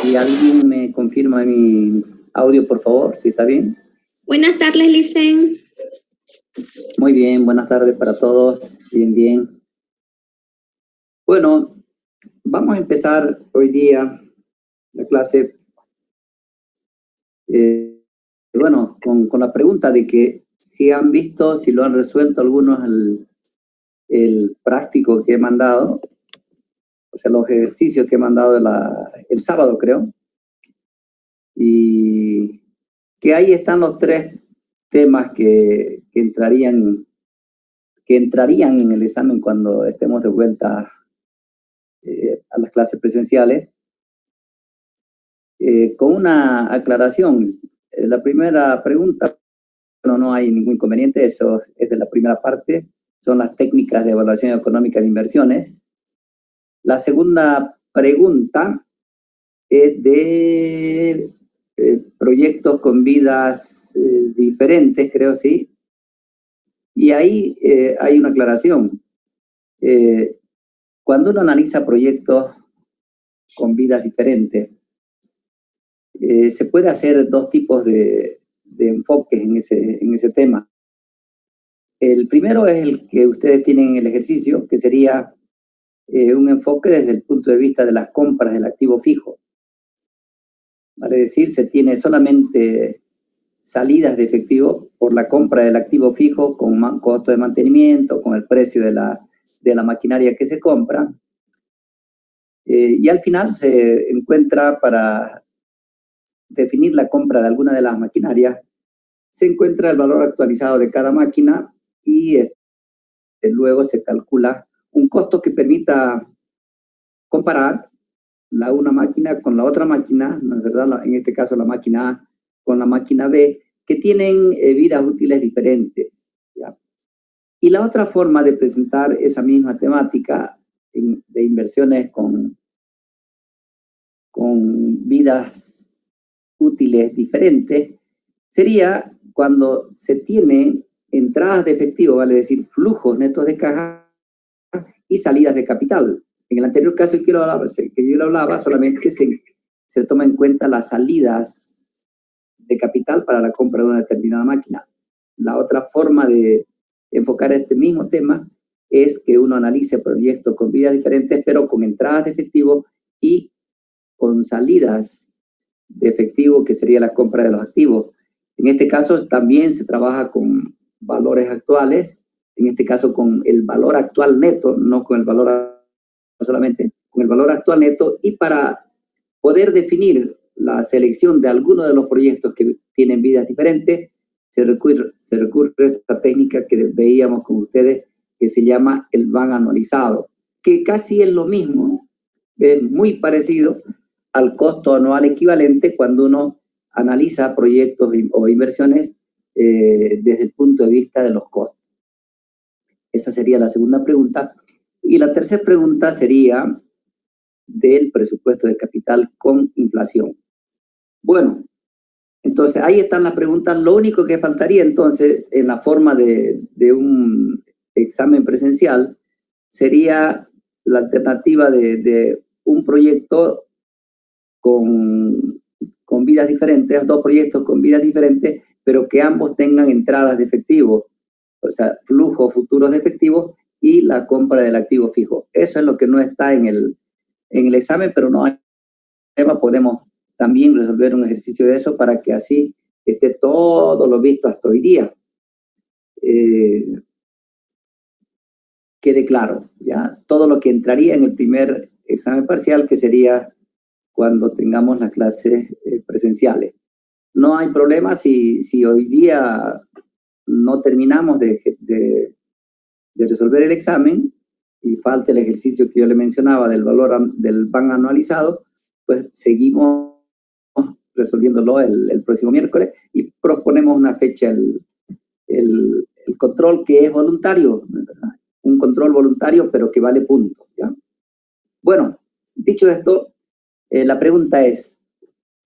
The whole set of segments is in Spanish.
Si alguien me confirma mi audio, por favor, si está bien. Buenas tardes, Licen. Muy bien, buenas tardes para todos. Bien, bien. Bueno, vamos a empezar hoy día la clase, con la pregunta de que si han visto, si lo han resuelto algunos el práctico que he mandado, o sea, los ejercicios que he mandado el sábado, creo. Y que ahí están los tres temas que entrarían en el examen cuando estemos de vuelta a las clases presenciales, con una aclaración. La primera pregunta, bueno, no hay ningún inconveniente, eso es de la primera parte, son las técnicas de evaluación económica de inversiones. La segunda pregunta es de proyectos con vidas diferentes, creo, sí. Y ahí hay una aclaración. Cuando uno analiza proyectos con vidas diferentes, se puede hacer dos tipos de enfoques en ese tema. El primero es el que ustedes tienen en el ejercicio, que sería un enfoque desde el punto de vista de las compras del activo fijo. Vale decir, se tiene solamente salidas de efectivo por la compra del activo fijo con costo de mantenimiento, con el precio de la maquinaria que se compra. Y al final se encuentra, para definir la compra de alguna de las maquinarias, se encuentra el valor actualizado de cada máquina y luego se calcula un costo que permita comparar una máquina con la otra máquina, ¿no es verdad? En este caso la máquina A con la máquina B, que tienen vidas útiles diferentes, ¿ya? Y la otra forma de presentar esa misma temática de inversiones con vidas útiles diferentes sería cuando se tiene entradas de efectivo, vale decir, flujos netos de caja y salidas de capital. En el anterior caso que yo lo hablaba, solamente se toma en cuenta las salidas de capital para la compra de una determinada máquina. La otra forma de enfocar este mismo tema es que uno analice proyectos con vidas diferentes, pero con entradas de efectivo y con salidas de efectivo, que sería la compra de los activos. En este caso también se trabaja con valores actuales, en este caso con el valor actual neto, no con el valor solamente, con el valor actual neto, y para poder definir la selección de alguno de los proyectos que tienen vidas diferentes, se recurre a esta técnica que veíamos con ustedes, que se llama el van anualizado, que casi es lo mismo, es muy parecido al costo anual equivalente cuando uno analiza proyectos o inversiones desde el punto de vista de los costos. Esa sería la segunda pregunta. Y la tercera pregunta sería del presupuesto de capital con inflación. Bueno, entonces ahí están las preguntas. Lo único que faltaría entonces en la forma de un examen presencial sería la alternativa de un proyecto con vidas diferentes, dos proyectos con vidas diferentes, pero que ambos tengan entradas de efectivo, o sea, flujos futuros de efectivo y la compra del activo fijo. Eso es lo que no está en el examen, pero no hay problema, podemos también resolver un ejercicio de eso para que así esté todo lo visto hasta hoy día. Quede claro, ¿ya? Todo lo que entraría en el primer examen parcial, que sería cuando tengamos las clases presenciales. No hay problema si hoy día no terminamos de resolver el examen y falta el ejercicio que yo le mencionaba del valor del van anualizado, pues seguimos resolviéndolo el próximo miércoles y proponemos una fecha, el control que es voluntario, ¿verdad? Un control voluntario, pero que vale puntos, ¿ya? Bueno, dicho esto, la pregunta es,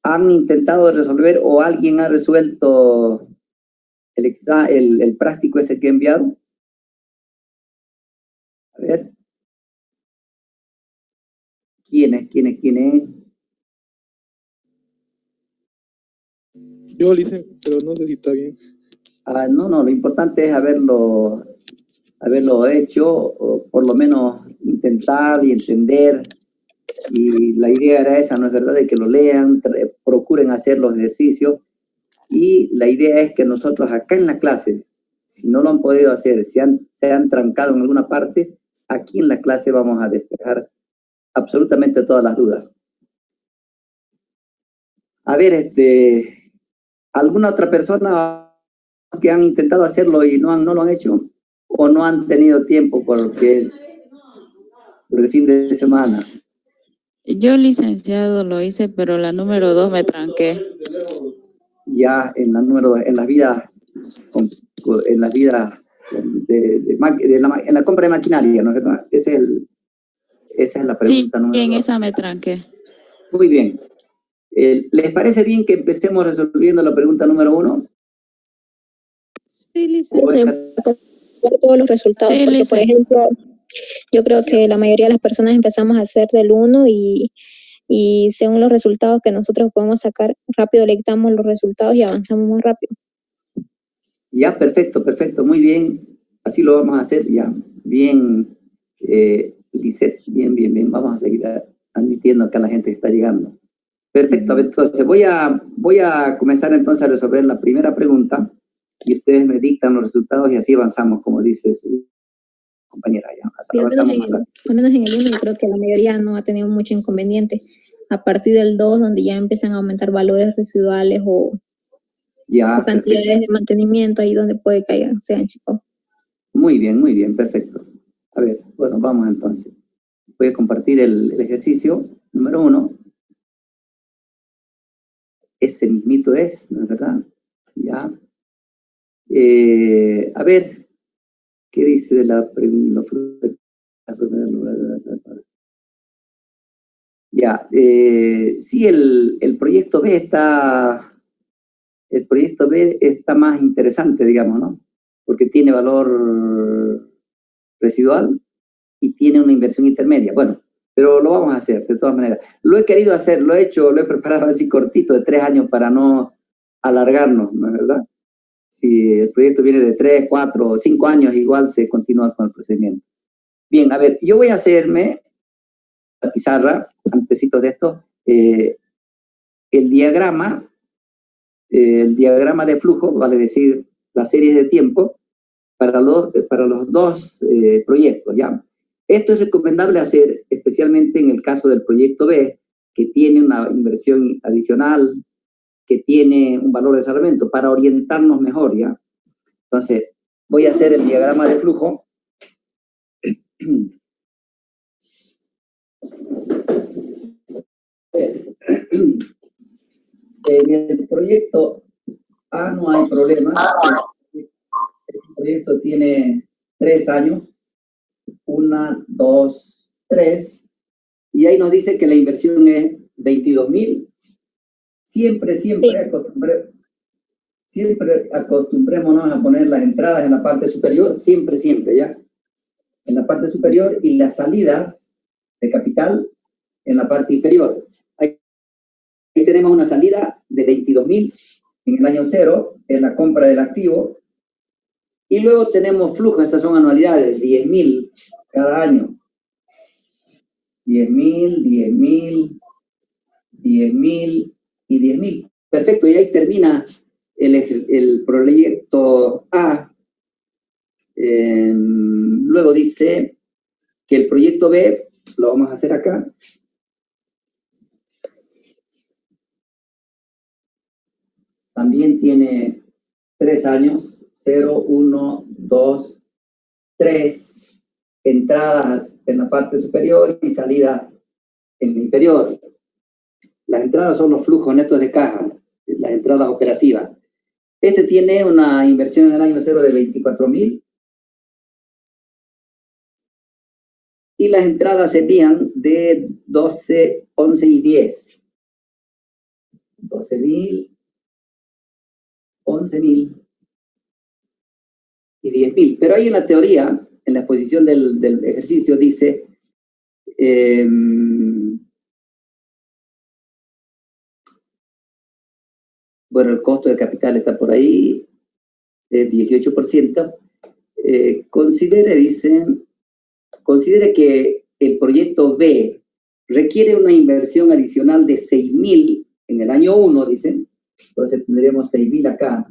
¿han intentado resolver o alguien ha resuelto el práctico ese que he enviado? A ver. ¿Quién es? Yo, Licen, pero no sé si está bien. No, lo importante es haberlo hecho, o por lo menos intentar y entender. Y la idea era esa, ¿no es verdad? De que lo lean, procuren hacer los ejercicios. Y la idea es que nosotros acá en la clase, si no lo han podido hacer, se han trancado en alguna parte, aquí en la clase vamos a despejar absolutamente todas las dudas. A ver, ¿alguna otra persona que han intentado hacerlo y no lo han hecho? ¿O no han tenido tiempo por el fin de semana? Yo, licenciado, lo hice, pero la número 2 me tranqué. Ya en la número, en las vidas en la compra de maquinaria, ¿no es verdad? Esa es la pregunta sí, número 2. en esa me tranqué. Muy bien. ¿Les parece bien que empecemos resolviendo la pregunta número 1? Sí, licenciado, todos los resultados, Sí, porque por ejemplo, yo creo que la mayoría de las personas empezamos a hacer del 1 y según los resultados que nosotros podemos sacar, rápido le dictamos los resultados y avanzamos muy rápido. Ya, perfecto, muy bien. Así lo vamos a hacer ya. Bien, Lisette, bien. Vamos a seguir admitiendo acá a la gente que está llegando. Perfecto, entonces voy a comenzar entonces a resolver la primera pregunta y ustedes me dictan los resultados y así avanzamos, como dice su compañera. Ya. Sí, al menos en el 1 yo creo que la mayoría no ha tenido mucho inconveniente. A partir del 2, donde ya empiezan a aumentar valores residuales o cantidades de mantenimiento, ahí donde puede que sean chicos. Muy bien, perfecto. A ver, bueno, vamos entonces. Voy a compartir el ejercicio número 1. Ese mismito es, ¿no es verdad? Ya. A ver, ¿qué dice de la primera? Ya, sí, el proyecto B está más interesante, digamos, ¿no? Porque tiene valor residual y tiene una inversión intermedia. Bueno, pero lo vamos a hacer, de todas maneras. Lo he querido hacer, lo he preparado así cortito, de 3 años, para no alargarnos, ¿no es verdad? Si el proyecto viene de 3, 4, 5 años, igual se continúa con el procedimiento. Bien, a ver, yo voy a hacerme la pizarra, antecitos de esto, el diagrama de flujo, vale decir, las series de tiempo, para los dos proyectos, ¿ya? Esto es recomendable hacer, especialmente en el caso del proyecto B, que tiene una inversión adicional, que tiene un valor de salvamento, para orientarnos mejor, ¿ya? Entonces, voy a hacer el diagrama de flujo. En el proyecto A no hay problema. El proyecto tiene 3 años. 1, 2, 3. Y ahí nos dice que la inversión es 22.000. Siempre acostumbrémonos a poner las entradas en la parte superior, siempre, ¿ya? En la parte superior y las salidas de capital en la parte inferior. Ahí tenemos una salida de 22.000 en el año 0, en la compra del activo. Y luego tenemos flujos, estas son anualidades, 10.000 cada año. 10.000, 10.000, 10.000 y 10.000. Perfecto, y ahí termina el proyecto A. Luego dice que el proyecto B, lo vamos a hacer acá. También tiene 3 años, 0, 1, 2, 3, entradas en la parte superior y salida en la inferior. Las entradas son los flujos netos de caja, las entradas operativas. Este tiene una inversión en el año 0 de 24.000. Y las entradas serían de 12, 11 y 10. 12.000, 11.000 y 10.000. Pero ahí en la teoría, en la exposición del ejercicio, dice Bueno, el costo de capital está por ahí, 18%. Considere que el proyecto B requiere una inversión adicional de 6.000 en el año 1, dicen. Entonces tendremos 6.000 acá.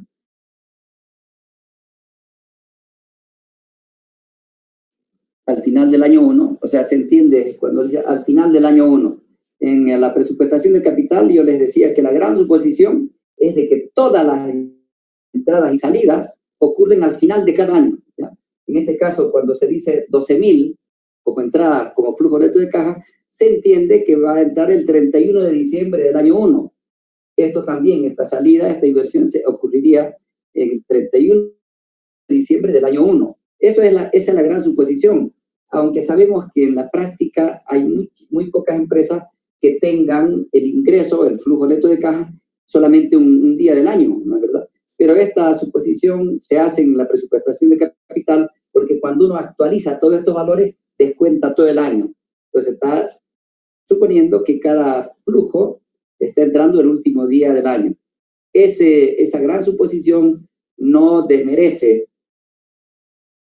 Al final del año 1, o sea, se entiende cuando dice al final del año 1. En la presupuestación de capital yo les decía que la gran suposición es de que todas las entradas y salidas ocurren al final de cada año, ¿ya? En este caso, cuando se dice 12.000 como entrada, como flujo neto de caja, se entiende que va a entrar el 31 de diciembre del año 1. Esto también, esta salida, esta inversión se ocurriría el 31 de diciembre del año 1. Esa es la gran suposición, aunque sabemos que en la práctica hay muy pocas empresas que tengan el ingreso, el flujo neto de caja, solamente un día del año, ¿no es verdad? Pero esta suposición se hace en la presupuestación de capital porque cuando uno actualiza todos estos valores, descuenta todo el año. Entonces está suponiendo que cada flujo está entrando el último día del año. Esa gran suposición no desmerece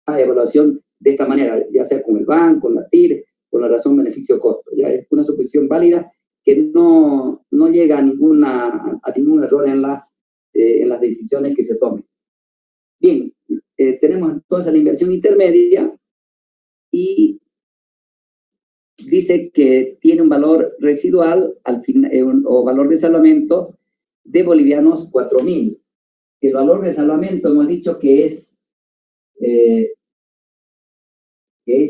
la evaluación de esta manera, ya sea con el banco, con la TIR, con la razón beneficio-costo. Ya es una suposición válida que no llega a ningún error en las decisiones que se tomen. Bien, tenemos entonces la inversión intermedia y dice que tiene un valor residual al final, o valor de salvamento de bolivianos 4.000. El valor de salvamento hemos dicho que es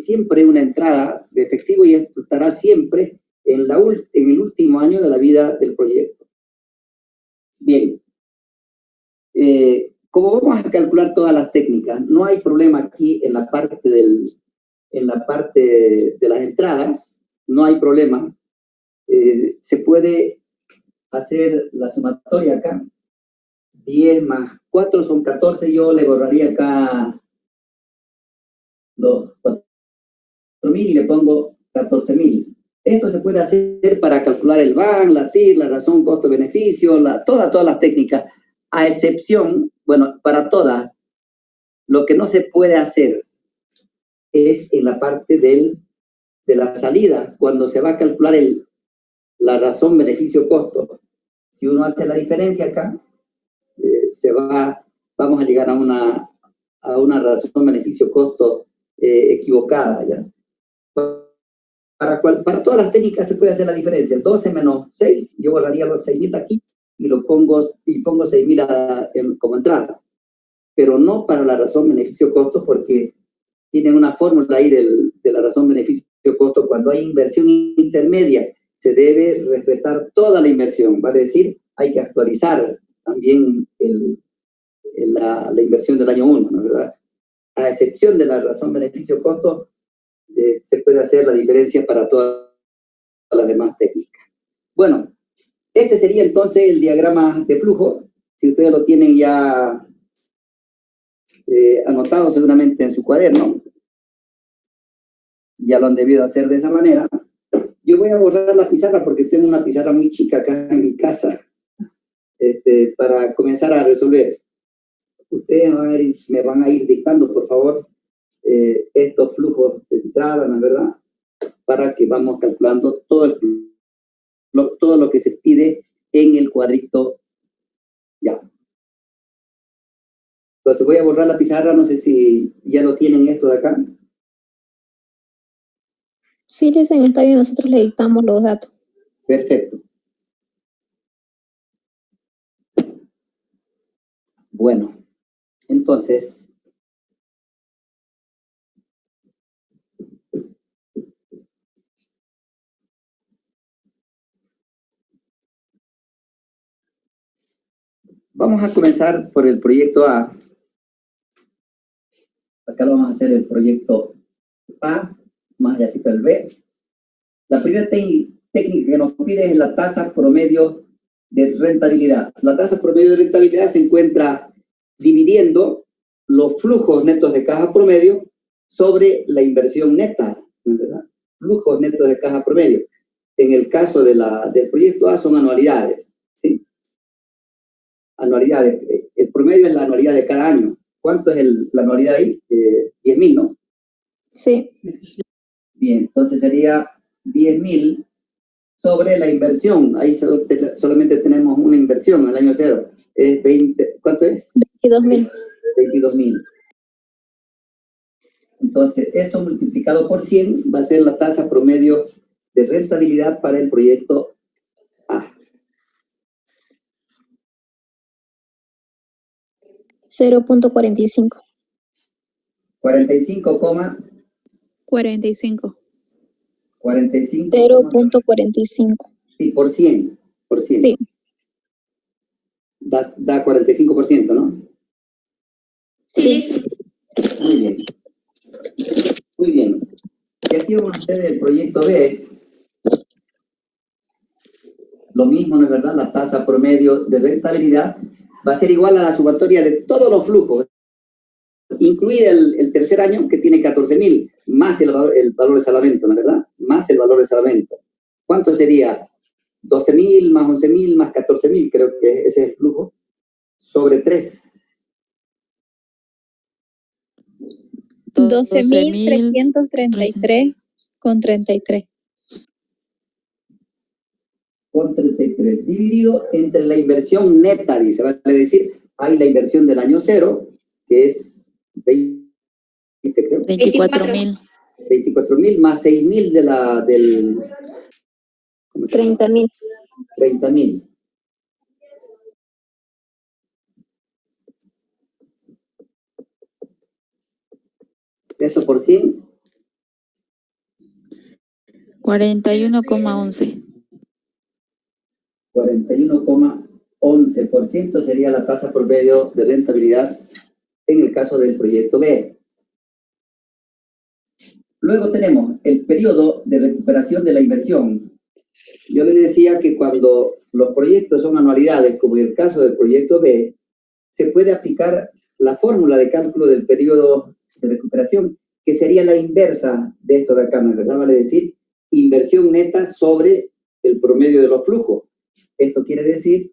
siempre una entrada de efectivo y esto estará siempre en el último año de la vida del proyecto. Bien. Como vamos a calcular todas las técnicas, no hay problema aquí en la parte de las entradas, no hay problema. Se puede hacer la sumatoria acá. 10 más 4 son 14, yo le borraría acá los 4.000 y le pongo 14.000. Esto se puede hacer para calcular el BAN, la TIR, la razón costo-beneficio, todas las técnicas, a excepción, bueno, para todas, lo que no se puede hacer es en la parte de la salida, cuando se va a calcular la razón beneficio-costo. Si uno hace la diferencia acá, vamos a llegar a una razón beneficio-costo equivocada, ¿ya? Para todas las técnicas se puede hacer la diferencia. 12 menos 6, yo borraría los 6.000 aquí y pongo 6.000 como entrada. Pero no para la razón beneficio-costo, porque tienen una fórmula ahí de la razón beneficio-costo. Cuando hay inversión intermedia, se debe respetar toda la inversión. Vale decir, hay que actualizar también la inversión del año 1, ¿no es verdad? A excepción de la razón beneficio-costo, se puede hacer la diferencia para todas las demás técnicas. Bueno, este sería entonces el diagrama de flujo. Si ustedes lo tienen ya anotado seguramente en su cuaderno, ya lo han debido hacer de esa manera. Yo voy a borrar la pizarra porque tengo una pizarra muy chica acá en mi casa para comenzar a resolver. Ustedes me van a ir dictando, por favor, estos flujos de entrada, ¿no es verdad? Para que vamos calculando todo lo que se pide en el cuadrito. Ya. Entonces voy a borrar la pizarra, no sé si ya lo tienen esto de acá. Sí, dicen, está bien, nosotros le dictamos los datos. Perfecto. Bueno, entonces, vamos a comenzar por el proyecto A. Acá lo vamos a hacer el proyecto A, más allácito el B. La primera técnica que nos pide es la tasa promedio de rentabilidad. La tasa promedio de rentabilidad se encuentra dividiendo los flujos netos de caja promedio sobre la inversión neta, ¿verdad? Flujos netos de caja promedio. En el caso del proyecto A son anualidades, ¿sí? anualidades. El promedio es la anualidad de cada año. ¿Cuánto es la anualidad ahí? 10.000, ¿no? Sí. Bien, entonces sería 10.000 sobre la inversión. Ahí solamente tenemos una inversión al año cero. Es 20, ¿cuánto es? 22.000. 22.000. Entonces, eso multiplicado por 100 va a ser la tasa promedio de rentabilidad para el proyecto A. 0.45. 45, 45. 45. 0.45. Sí, por 100. Por 100. Sí. Da 45%, ¿no? Sí. Muy bien. Muy bien. Y aquí vamos a hacer el proyecto B. Lo mismo, ¿no es verdad? La tasa promedio de rentabilidad va a ser igual a la sumatoria de todos los flujos, incluida el tercer año, que tiene 14.000, más el valor de salvamento, ¿no es verdad? Más el valor de salvamento. ¿Cuánto sería? 12.000 más 11.000 más 14.000, creo que ese es el flujo, sobre 3. 12.333,33. Con 33, dividido entre la inversión neta, dice, vale decir, hay la inversión del año cero, que es 20, creo. 24.000. 24.000 más 6.000 del... 30.000. 30.000. Eso por 100. 41,11. 41,11% sería la tasa promedio de rentabilidad en el caso del proyecto B. Luego tenemos el periodo de recuperación de la inversión. Yo les decía que cuando los proyectos son anualidades, como en el caso del proyecto B, se puede aplicar la fórmula de cálculo del periodo de recuperación, que sería la inversa de esto de acá, ¿no es verdad? Vale decir, inversión neta sobre el promedio de los flujos. Esto quiere decir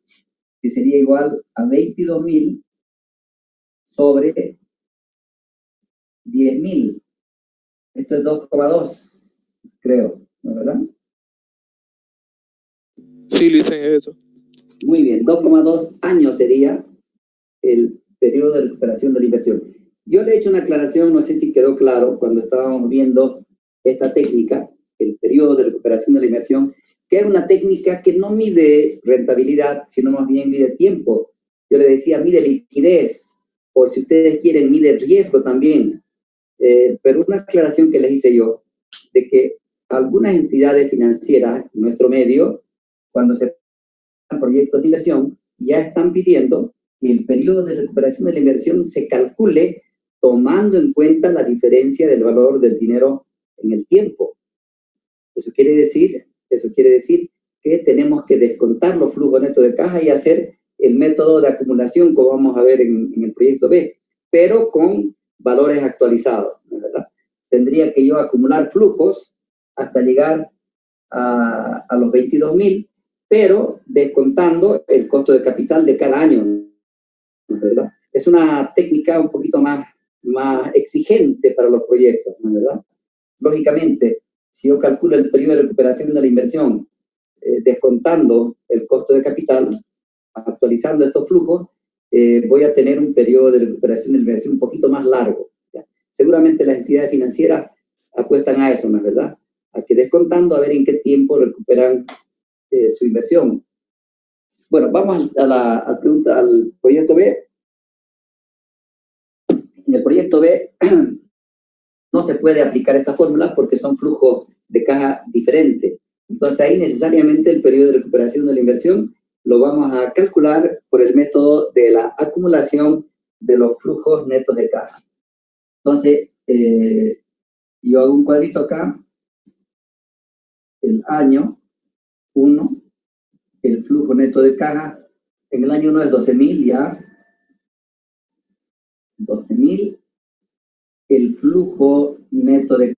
que sería igual a 22.000 sobre 10.000. Esto es 2,2, creo, ¿no es verdad? Sí, lo hice en eso. Muy bien, 2,2 años sería el periodo de recuperación de la inversión. Yo le he hecho una aclaración, no sé si quedó claro, cuando estábamos viendo esta técnica, el periodo de recuperación de la inversión, que es una técnica que no mide rentabilidad, sino más bien mide tiempo. Yo le decía, mide liquidez, o si ustedes quieren, mide riesgo también. Pero una aclaración que les hice yo, de que algunas entidades financieras, nuestro medio, cuando se hacen proyectos de inversión, ya están pidiendo que el periodo de recuperación de la inversión se calcule tomando en cuenta la diferencia del valor del dinero en el tiempo. Eso quiere decir que tenemos que descontar los flujos netos de caja y hacer el método de acumulación, como vamos a ver en el proyecto B, pero con valores actualizados, ¿verdad? Tendría que yo acumular flujos hasta llegar a los 22.000, pero descontando el costo de capital de cada año, ¿verdad? Es una técnica un poquito más exigente para los proyectos, ¿verdad? Lógicamente, si yo calculo el periodo de recuperación de la inversión descontando el costo de capital, actualizando estos flujos, voy a tener un periodo de recuperación de la inversión un poquito más largo, ¿ya? Seguramente las entidades financieras apuestan a eso, ¿no es verdad? A que descontando, a ver en qué tiempo recuperan su inversión. Bueno, vamos a la pregunta, al proyecto B. En el proyecto B no se puede aplicar esta fórmula porque son flujos de caja diferentes. Entonces ahí necesariamente el periodo de recuperación de la inversión lo vamos a calcular por el método de la acumulación de los flujos netos de caja. Entonces, yo hago un cuadrito acá, el año 1, el flujo neto de caja, en el año 1 es 12.000 ya, 12.000, el flujo neto de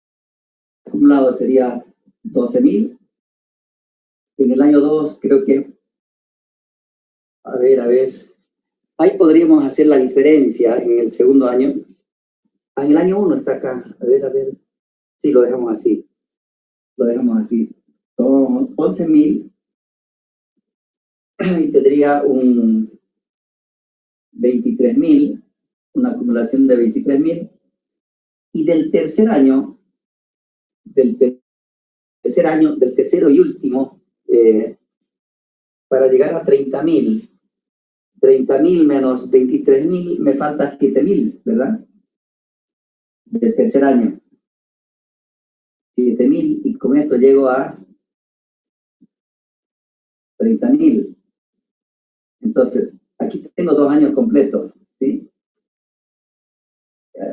acumulado sería 12.000, en el año 2 creo que, a ver, ahí podríamos hacer la diferencia en el segundo año. En el año 1 está acá. A ver. Sí, lo dejamos así. Son 11.000 y tendría un 23.000, una acumulación de 23.000. Y del tercero y último, para llegar a 30.000 menos 23.000, me falta 7.000, ¿verdad? Del tercer año. 7.000, y con esto llego a 30.000. Entonces, aquí tengo 2 años completos, ¿sí?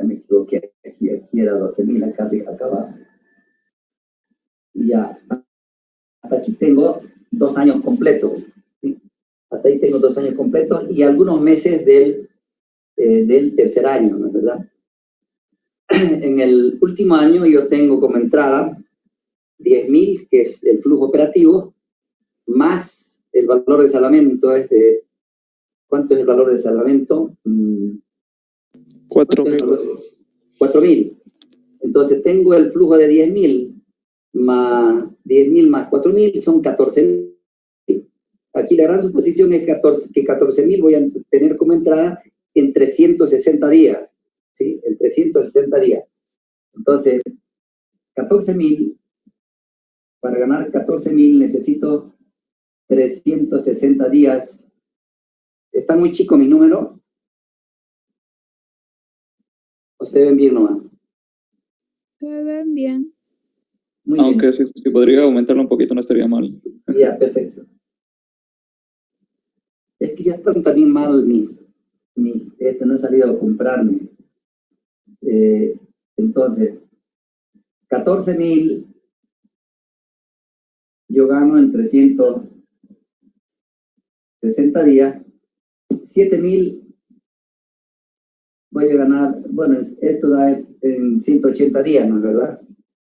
Me equivoqué, aquí era 12.000, acá abajo. Y ya, hasta aquí tengo 2 años completos, ¿sí? Hasta ahí tengo 2 años completos y algunos meses del tercer año, ¿no es verdad? En el último año yo tengo como entrada 10.000, que es el flujo operativo, más el valor de salvamento es de... ¿Cuánto es el valor de salvamento? 4.000. 4.000. Entonces tengo el flujo de 10.000 más 4.000 son 14.000. Aquí la gran suposición es que 14.000 voy a tener como entrada en 360 días, ¿sí? En 360 días. Entonces, 14.000, para ganar 14.000 necesito 360 días. ¿Está muy chico mi número? ¿O se ven bien nomás? Se ven bien. Muy Aunque bien. si podría aumentarlo un poquito no estaría mal. Ya, perfecto. Es que ya están también mal no he salido a comprarme. Entonces, 14.000 yo gano en 360 días. 7.000 voy a ganar, bueno, esto da en 180 días, ¿no es verdad?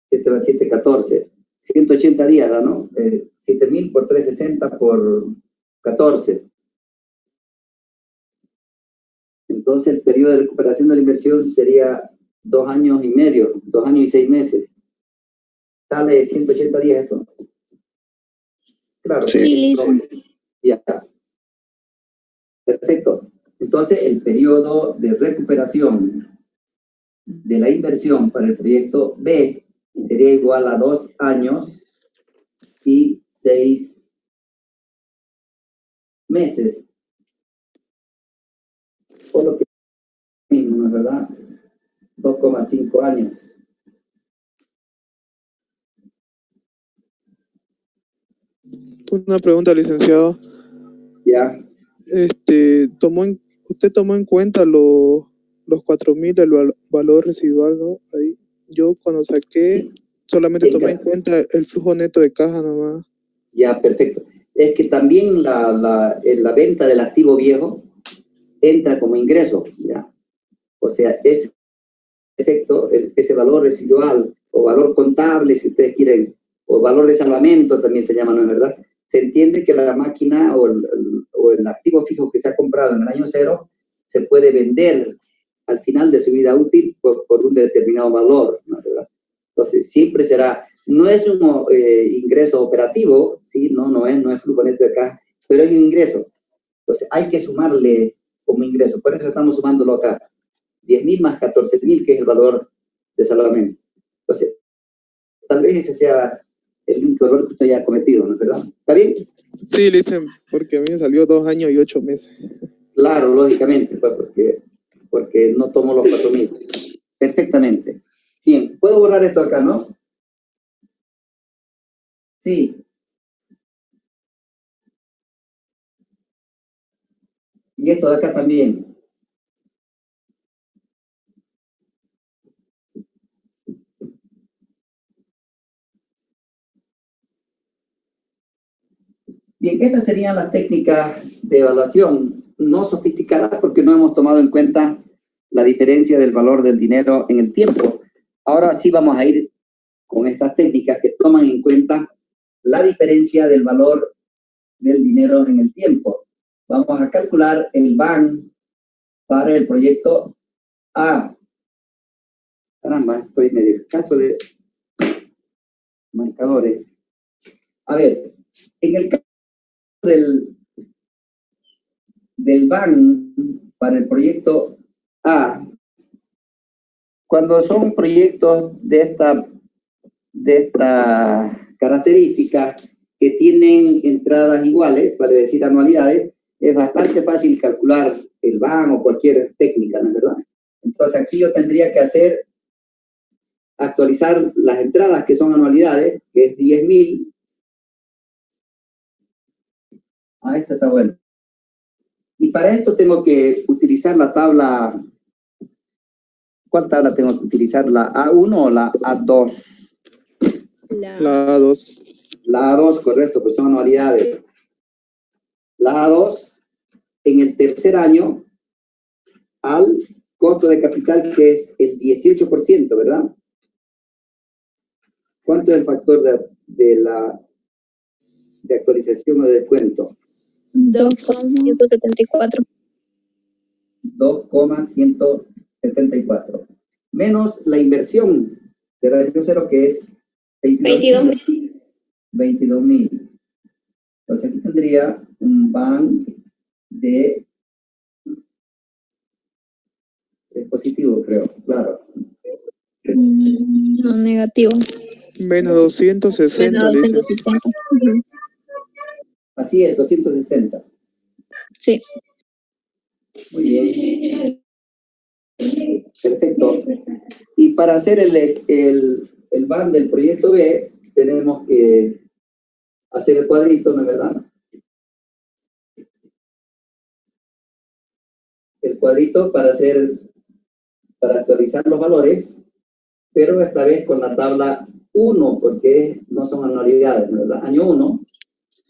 7 más 7, 14. 180 días da, ¿no? 7.000 por 360 por 14. Entonces el periodo de recuperación de la inversión sería 2 años y medio, 2 años y 6 meses. ¿Sale 180 días esto? Claro. Sí, Lisa. Ya. Perfecto. Entonces el periodo de recuperación de la inversión para el proyecto B sería igual a 2 años y 6 meses. Por lo que mismo, ¿no es verdad? 2,5 años. Una pregunta, licenciado. Ya. Usted tomó en cuenta los 4.000 del valor residual, ¿no? Ahí, yo cuando saqué, solamente tomé en cuenta el flujo neto de caja nomás. Ya, perfecto. Es que también la venta del activo viejo entra como ingreso, ¿ya? O sea, ese efecto, ese valor residual o valor contable, si ustedes quieren, o valor de salvamento también se llama, ¿no es verdad? Se entiende que la máquina o el activo fijo que se ha comprado en el año 0 se puede vender al final de su vida útil por un determinado valor, ¿no es verdad? Entonces, siempre será, no es un ingreso operativo, ¿sí? No es flujo neto de caja, pero es un ingreso. Entonces, hay que sumarle como ingreso. Por eso estamos sumándolo acá. 10.000 más 14.000, que es el valor de salvamento. Entonces, tal vez ese sea el único error que usted haya cometido, ¿no es verdad? ¿Está bien? Sí, le dicen, porque a mí me salió 2 años y 8 meses. Claro, lógicamente, pues, porque no tomo los 4.000. Perfectamente. Bien, puedo borrar esto acá, ¿no? Sí. Y esto de acá también. Bien, estas serían las técnicas de evaluación no sofisticadas porque no hemos tomado en cuenta la diferencia del valor del dinero en el tiempo. Ahora sí vamos a ir con estas técnicas que toman en cuenta la diferencia del valor del dinero en el tiempo. Vamos a calcular el BAN para el proyecto A. Caramba, estoy medio escaso de marcadores. A ver, en el caso del BAN para el proyecto A, cuando son proyectos de esta característica que tienen entradas iguales, vale decir anualidades, es bastante fácil calcular el BAN o cualquier técnica, ¿no es verdad? Entonces aquí yo tendría que actualizar las entradas que son anualidades, que es 10.000. Ah, esta está buena. Y para esto tengo que utilizar la tabla. ¿Cuál tabla tengo que utilizar? ¿La A1 o la A2? La A2. La A2, correcto, pues son anualidades. La A2, en el tercer año, al costo de capital, que es el 18%, ¿verdad? ¿Cuánto es el factor de actualización o de descuento? 2,174. 2,174. Menos la inversión de la año cero, que es 22.000. 22.000. Entonces aquí tendría un BAN de... Es positivo, creo, claro. No, negativo. Menos 260. Menos Lisa. 260. Ujú. Así es, 260. Sí. Muy bien. Perfecto. Y para hacer el BAN del proyecto B, tenemos que hacer el cuadrito, ¿no es verdad? El cuadrito para actualizar los valores, pero esta vez con la tabla 1, porque no son anualidades, ¿no es verdad? Año 1,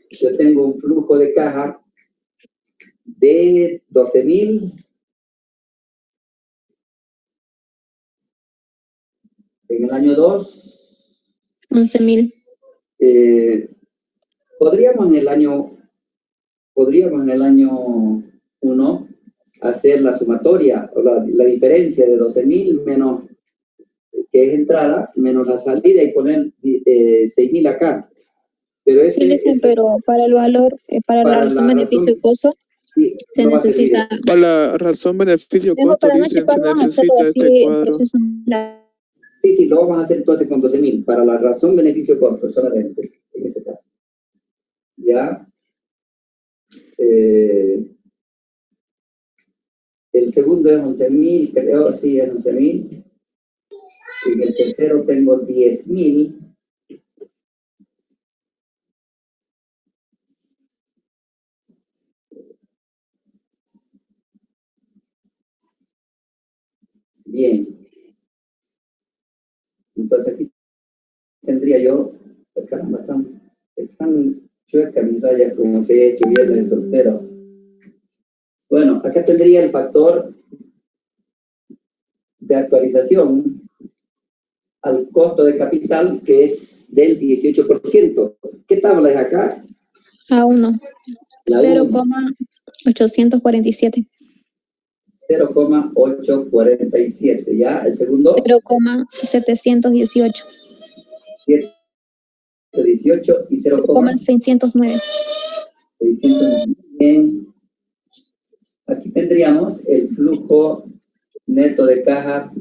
yo tengo un flujo de caja de 12.000. En el año 2, 11.000. podríamos en el año 1 hacer la sumatoria, o la diferencia de 12.000 menos, que es entrada, menos la salida y poner 6.000 acá. Pero Sí, pero para el valor, para la razón beneficio-costo, sí, se no va a servir. necesita... Para la razón beneficio-costo, Mejor para no dicen, se chiparnos, hacerlo necesita así este en cuadro. proceso. Sí, lo vamos a hacer entonces con 12.000, para la razón beneficio-costo, solamente, en ese caso. Ya. El segundo es 11.000, creo, sí, es 11.000. En el tercero tengo 10.000. Bien. Entonces aquí tendría yo, caramba, están chuecas mis rayas como se ha hecho bien el soltero. Bueno, acá tendría el factor de actualización al costo de capital, que es del 18%. ¿Qué tabla es acá? A1, La 0,847. 0,847. ¿Ya? El segundo. 0,718. 718 y 0,609. 600. Bien. Aquí tendríamos el flujo neto de caja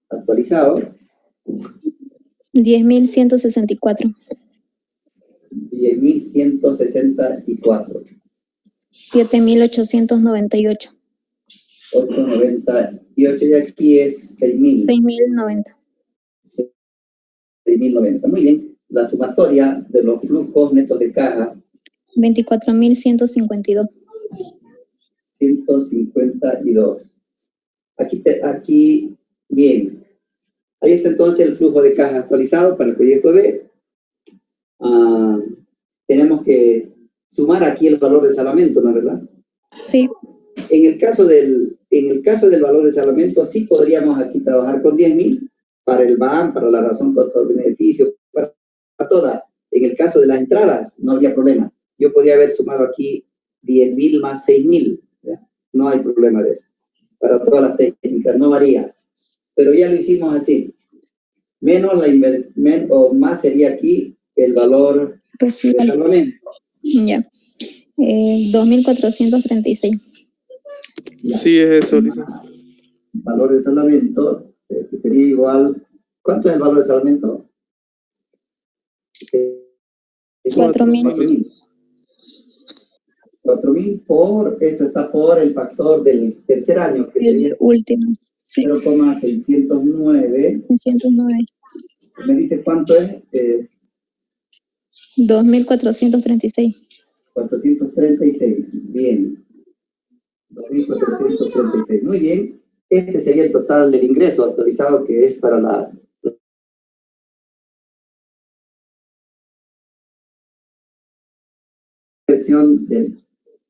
actualizado. 10.164. 10.164. 7.898. 898 y aquí es 6.000. 6.090. 6.090. Muy bien. La sumatoria de los flujos netos de caja. 24.152. 152. Aquí, bien. Ahí está entonces el flujo de caja actualizado para el proyecto B. Tenemos que sumar aquí el valor de salvamento, ¿no es verdad? Sí. En el caso del valor de salvamento, sí podríamos aquí trabajar con 10.000 para el BAN, para la razón costo-beneficio, para toda. En el caso de las entradas, no habría problema. Yo podría haber sumado aquí 10.000 más 6.000. ¿Ya? No hay problema de eso. Para todas las técnicas, no varía. Pero ya lo hicimos así. Menos o más sería aquí el valor de salvamento. Ya. 2.436. Sí, es eso, licenciado. Valor de salvamento sería igual. ¿Cuánto es el valor de salvamento? 4.000. 4.000 por, esto está por el factor del tercer año, que sería El último. Sí. 0,609. 609. ¿Me dice cuánto es? 2.436. 436. Bien. 2.436. Muy bien. Este sería el total del ingreso actualizado que es para la versión del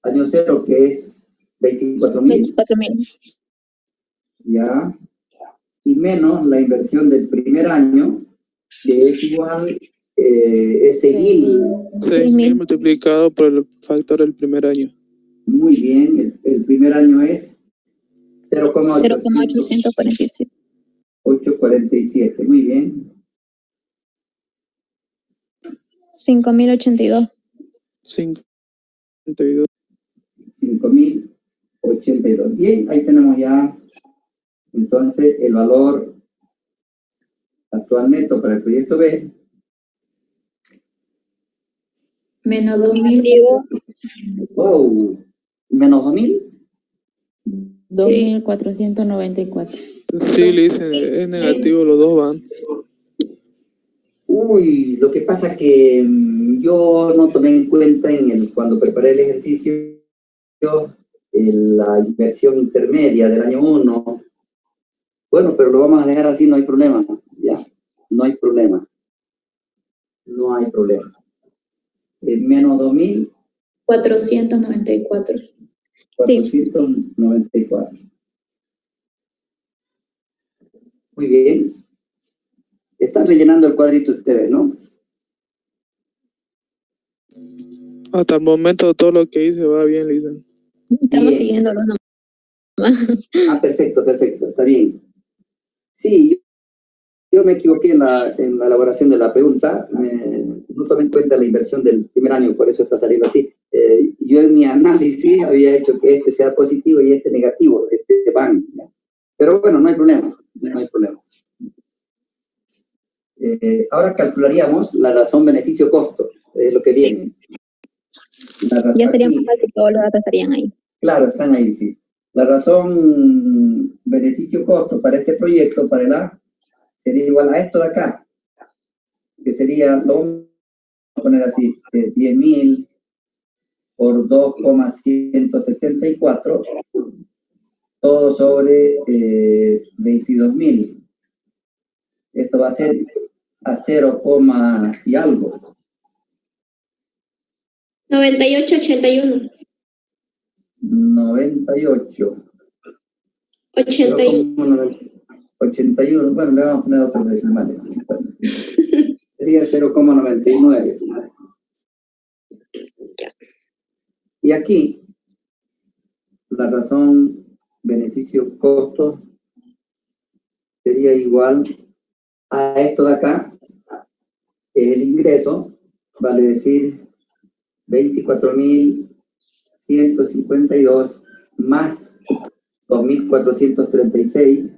año cero, que es 24.000. 24.000. Ya. Y menos la inversión del primer año, que es igual, es 6.000. 6.000 multiplicado por el factor del primer año. Muy bien, el primer año es 0,847. 847, muy bien. 5.082. 52. 5.082. Bien, ahí tenemos ya entonces el valor actual neto para el proyecto B. Menos 2.000. Oh, menos 2.000. 2.494. Sí, le dicen, es negativo, los dos van. Uy, lo que pasa que yo no tomé en cuenta cuando preparé el ejercicio la inversión intermedia del año 1. Bueno, pero lo vamos a dejar así, no hay problema. Ya, no hay problema. No hay problema. Menos 2.000. 494. 494. Muy bien. Están rellenando el cuadrito ustedes, ¿no? Hasta el momento todo lo que hice va bien, Lisa. Estamos Bien. siguiéndolo nomás. Ah, perfecto, está bien. Sí, yo me equivoqué en la elaboración de la pregunta. No tomé en cuenta la inversión del primer año, por eso está saliendo así. Yo en mi análisis había hecho que este sea positivo y este negativo, este van. Pero bueno, no hay problema. No hay problema. Ahora calcularíamos la razón beneficio-costo, es lo que viene. Ya sería más fácil, todos los datos estarían ahí. Claro, están ahí, sí. La razón beneficio-costo para este proyecto, para el A, sería igual a esto de acá, que sería, lo vamos a poner así, 10.000 por 2,174, todo sobre 22.000. Esto va a ser a 0, y algo. 98,81. 98. 81. 81, bueno, le vamos a poner otros decimales. Sería 0,99. Y aquí, la razón beneficio-costo sería igual a esto de acá, que es el ingreso, vale decir 24.152 más 2.436,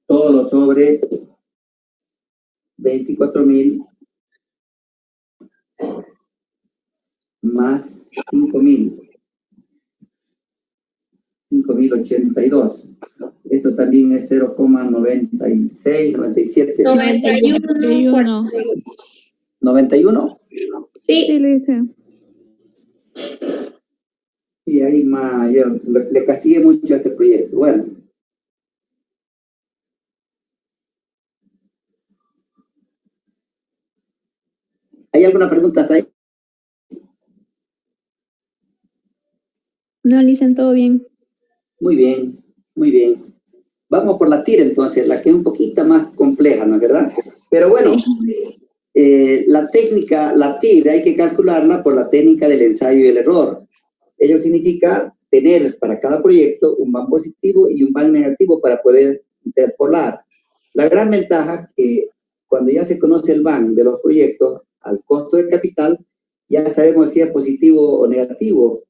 todo lo sobre 24.000 más 5.082. Esto también es 0,96, 97. 91. 91. Sí. le dice. Y ahí más, yo le castigué mucho a este proyecto. Bueno. ¿Hay alguna pregunta hasta ahí? No, Lisa, todo bien. Muy bien, muy bien. Vamos por la TIR entonces, la que es un poquito más compleja, ¿no es verdad? Pero bueno, la técnica, la TIR, hay que calcularla por la técnica del ensayo y el error. Ello significa tener para cada proyecto un van positivo y un van negativo para poder interpolar. La gran ventaja es que cuando ya se conoce el van de los proyectos al costo de capital, ya sabemos si es positivo o negativo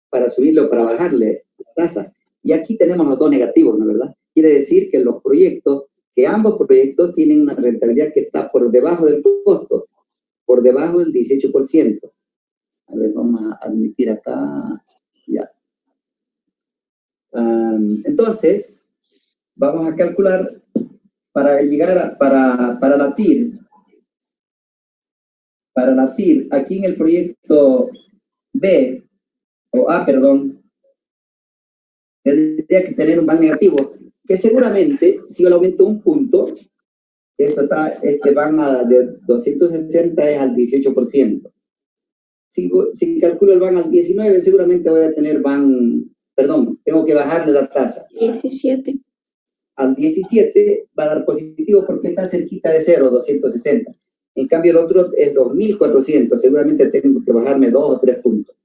para subirle o para bajarle la tasa. Y aquí tenemos los dos negativos, ¿no es verdad? Quiere decir que los proyectos, que ambos proyectos tienen una rentabilidad que está por debajo del costo, por debajo del 18%. A ver, vamos a admitir acá, ya. Entonces, vamos a calcular para llegar para la TIR. Para la TIR, aquí en el proyecto B, o A, perdón, tendría que tener un van negativo, que seguramente, si yo le aumento un punto, este van de 260 es al 18%. Si calculo el van al 19, seguramente voy a tener tengo que bajarle la tasa. 17. Al 17 va a dar positivo porque está cerquita de 0, 260. En cambio el otro es 2400, seguramente tengo que bajarme 2 o 3 puntos.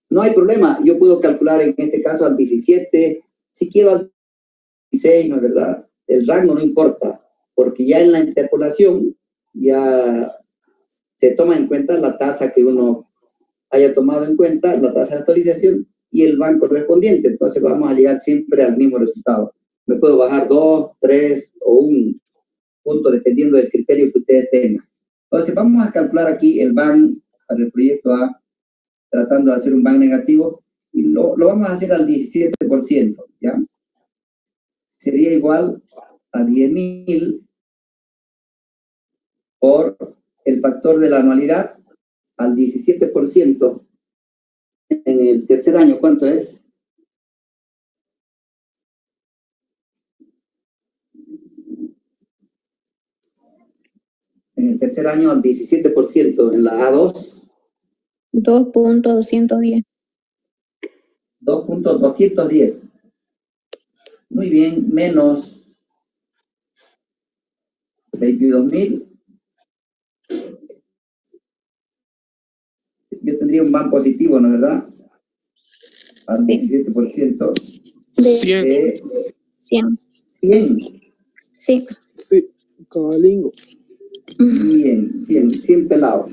No hay problema, yo puedo calcular en este caso al 17, si quiero al 16, ¿no es verdad? El rango no importa, porque ya en la interpolación ya se toma en cuenta la tasa que uno haya tomado en cuenta, la tasa de actualización y el van correspondiente, entonces vamos a llegar siempre al mismo resultado. Me puedo bajar 2, 3 o 1 punto dependiendo del criterio que ustedes tengan. Entonces vamos a calcular aquí el van para el proyecto A, tratando de hacer un van negativo, y lo vamos a hacer al 17%, ¿ya? Sería igual a 10.000 por el factor de la anualidad al 17%. En el tercer año, ¿cuánto es? En el tercer año al 17%, en la A2. 2.210. 2.210. Muy bien, menos 22.000. Yo tendría un van positivo, ¿no es verdad? Al Sí. 17%. 100. 100. 100. Sí. Sí, cabalingo. Bien, 100 pelados.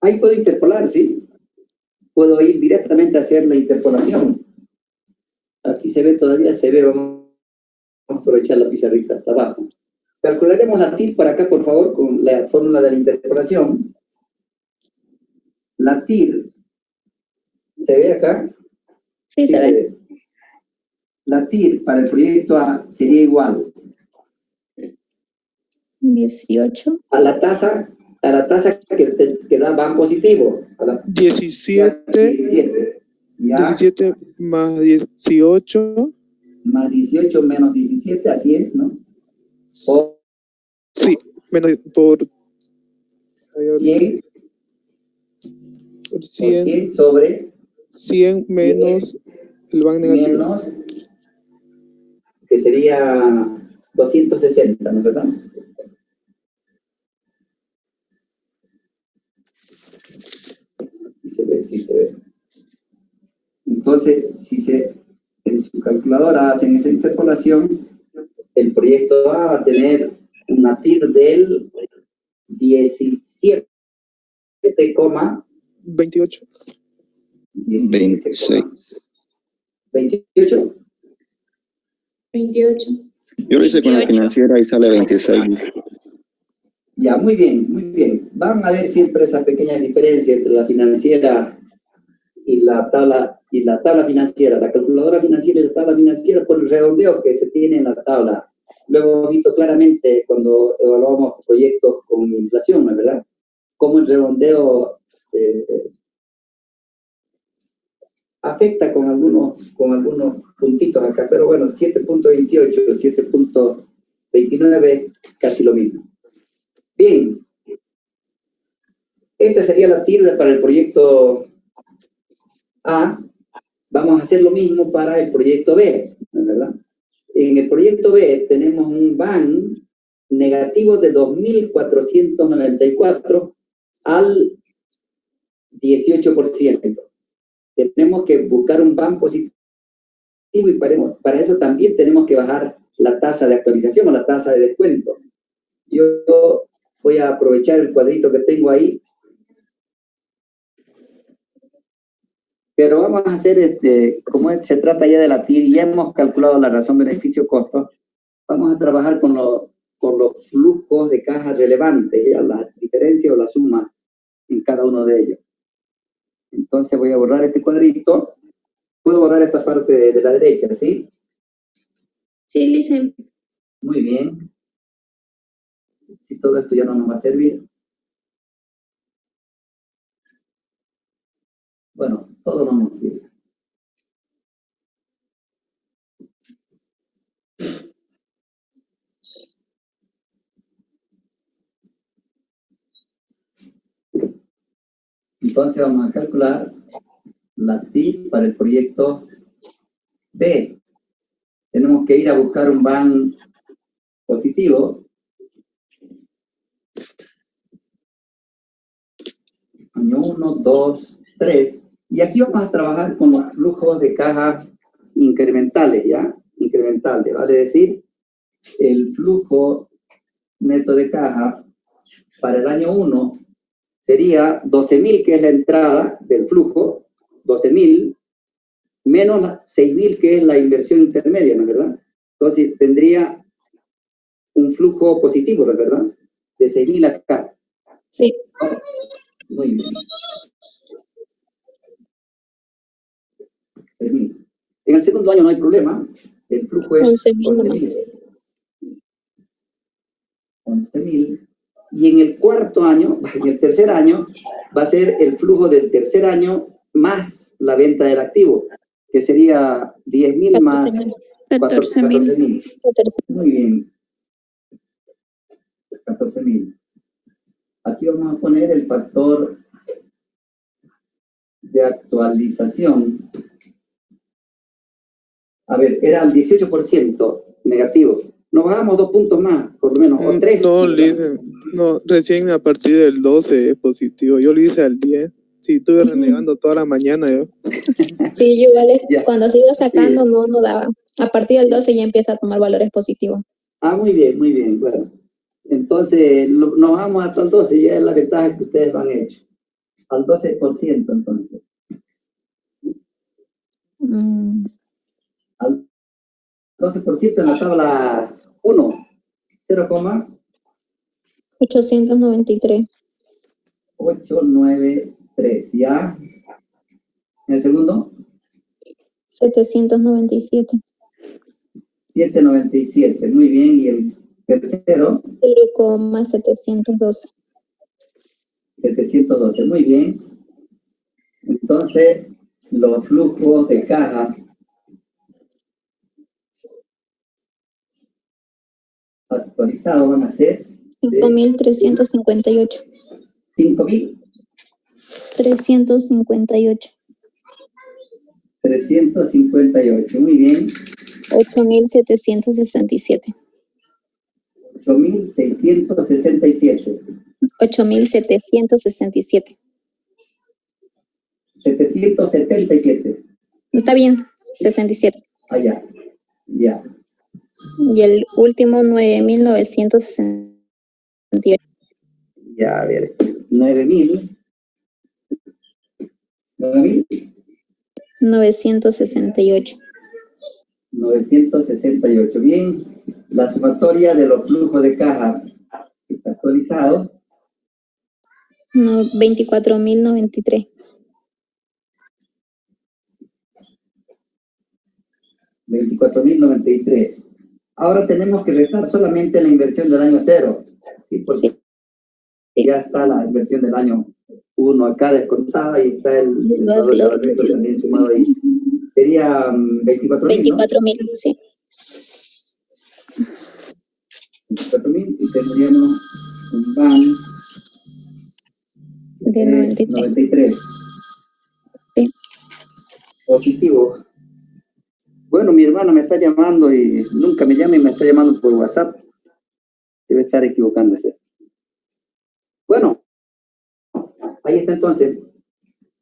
Ahí puedo interpolar, ¿sí? Puedo ir directamente a hacer la interpolación. Aquí se ve todavía, vamos a aprovechar la pizarrita hasta abajo. Calcularemos la TIR para acá, por favor, con la fórmula de la interpolación. La TIR, ¿se ve acá? Sí, se ve. La TIR para el proyecto A sería igual 18. a la tasa que da van positivo. A la, 17. Ya, 17 más 18. más 18 menos 17, así es, ¿no? Sí, menos por 100 por 100. Sobre 100 menos el van negativo. menos, que sería 260, ¿no es verdad? Sí se ve. Entonces, en su calculadora hacen esa interpolación, el proyecto A va a tener una TIR del 17,28. 28. 26. 28. 28. Yo lo hice con la financiera y sale 26. Ya, muy bien, muy bien. Van a ver siempre esas pequeñas diferencias entre la financiera y la tabla financiera, la calculadora financiera y la tabla financiera por el redondeo que se tiene en la tabla. Lo hemos visto claramente cuando evaluamos proyectos con inflación, ¿no es verdad? Cómo el redondeo afecta con algunos puntitos acá, pero bueno, 7.28, 7.29, casi lo mismo. Bien, esta sería la TIR para el proyecto A. Vamos a hacer lo mismo para el proyecto B, ¿no es verdad? En el proyecto B tenemos un BAN negativo de 2.494 al 18%. Tenemos que buscar un BAN positivo y para eso también tenemos que bajar la tasa de actualización o la tasa de descuento. Yo voy a aprovechar el cuadrito que tengo ahí. Pero vamos a hacer, como se trata ya de la TIR y ya hemos calculado la razón beneficio-costo, vamos a trabajar con los flujos de caja relevantes, ya la diferencia o la suma en cada uno de ellos. Entonces voy a borrar este cuadrito. Puedo borrar esta parte de la derecha, ¿sí? Sí, Licen. Muy bien. Si todo esto ya no nos va a servir. Bueno, todo no nos sirve. Entonces vamos a calcular la TIR para el proyecto B. Tenemos que ir a buscar un BAN positivo. Año 1, 2, 3. Y aquí vamos a trabajar con los flujos de caja incrementales, ¿ya? Incrementales, vale decir, el flujo neto de caja para el año 1 sería 12.000, que es la entrada del flujo, 12.000, menos 6.000, que es la inversión intermedia, ¿no es verdad? Entonces tendría un flujo positivo, ¿no es verdad? De 6.000 acá. Sí. Muy bien. 6.000. En el segundo año no hay problema. El flujo es 11.000. 11.000. Y en el cuarto año, en el tercer año, va a ser el flujo del tercer año más la venta del activo, que sería 10.000 más 14.000. Muy bien. 14.000. Aquí vamos a poner el factor de actualización. A ver, era el 18% negativo. Nos bajamos 2 puntos más, por lo menos, o 3. No, no, recién a partir del 12 es positivo. Yo lo hice al 10. Sí, estuve renegando toda la mañana yo. Sí, yo igual Ya. cuando se iba sacando Sí. no daba. A partir del 12 ya empieza a tomar valores positivos. Ah, muy bien, muy bien. Bueno, entonces nos vamos hasta el 12, ya es la ventaja que ustedes lo han hecho. Al 12%, entonces. Al 12% en la tabla 1, 893. 0,893, ¿ya? En el segundo, 797. 797, muy bien. Y el tercero, 0,712. 712, muy bien. Entonces, los flujos de caja actualizados van a ser 5.358. 5.000. 358. 358, muy bien. 8.767. 8.667. 8.767. 777. Está bien, 67. Ah, ya. Ya. Y el último, 9.968. Ya, a ver. 9.000. 9.000. 968. 968. Bien. La sumatoria de los flujos de caja actualizados. 24.093. 24.093. Ahora tenemos que restar solamente la inversión del año 0. ¿Sí? Porque Sí. ya está la inversión del año 1 acá descontada y está el valor de ahorro también sumado ahí. Sería 24.000, ¿no? 24.000, sí. 24.000 y tendríamos un BAN De 93. 93. Sí. Positivo. Bueno, mi hermana me está llamando y nunca me llama y me está llamando por WhatsApp. Debe estar equivocándose. Bueno, ahí está entonces.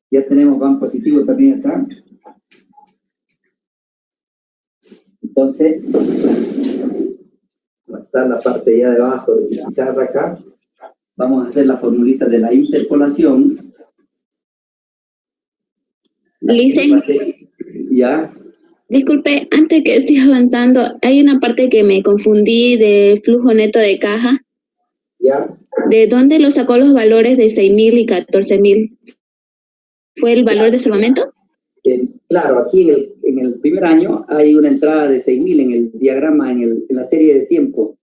Ya tenemos van positivo también acá. Entonces, va a estar la parte ya de abajo de la pizarra acá. Vamos a hacer la formulita de la interpolación. Lice, Ya. disculpe, antes que siga avanzando, hay una parte que me confundí de flujo neto de caja. Ya. ¿De dónde lo sacó los valores de 6.000 y 14.000? ¿Fue el valor de salvamento? Claro, aquí en el primer año hay una entrada de 6.000 en el diagrama, en la serie de tiempo,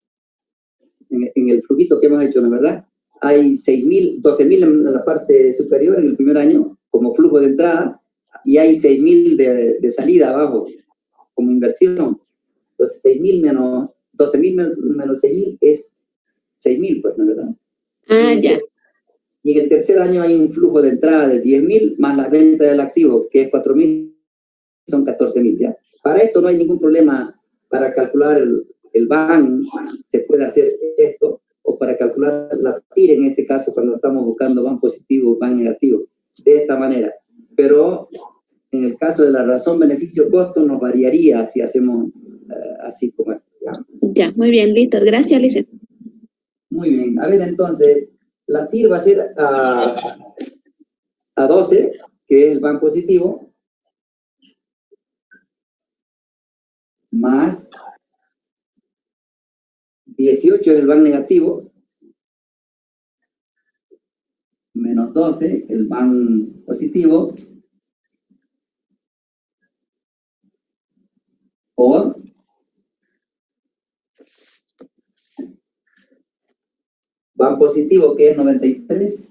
en el flujito que hemos hecho, ¿no es verdad? Hay 6.000, 12.000 en la parte superior en el primer año como flujo de entrada y hay 6.000 de salida abajo como inversión. Entonces 6.000 menos 12.000 menos 6.000 es 6.000, pues, ¿no es verdad? Ah, ya. Y en el tercer año hay un flujo de entrada de 10.000 más la venta del activo, que es 4.000, son 14.000 ya. Para esto no hay ningún problema para calcular el BAN, se puede hacer esto, o para calcular la TIR en este caso cuando estamos buscando BAN positivo, BAN negativo, de esta manera. Pero en el caso de la razón beneficio-costo nos variaría si hacemos así como esto. Ya, muy bien, listo. Gracias, Lice. Muy bien. A ver, entonces, la TIR va a ser a 12, que es el BAN positivo, más 18 es el BAN negativo, menos 12, el BAN positivo, por BAN positivo, que es 93,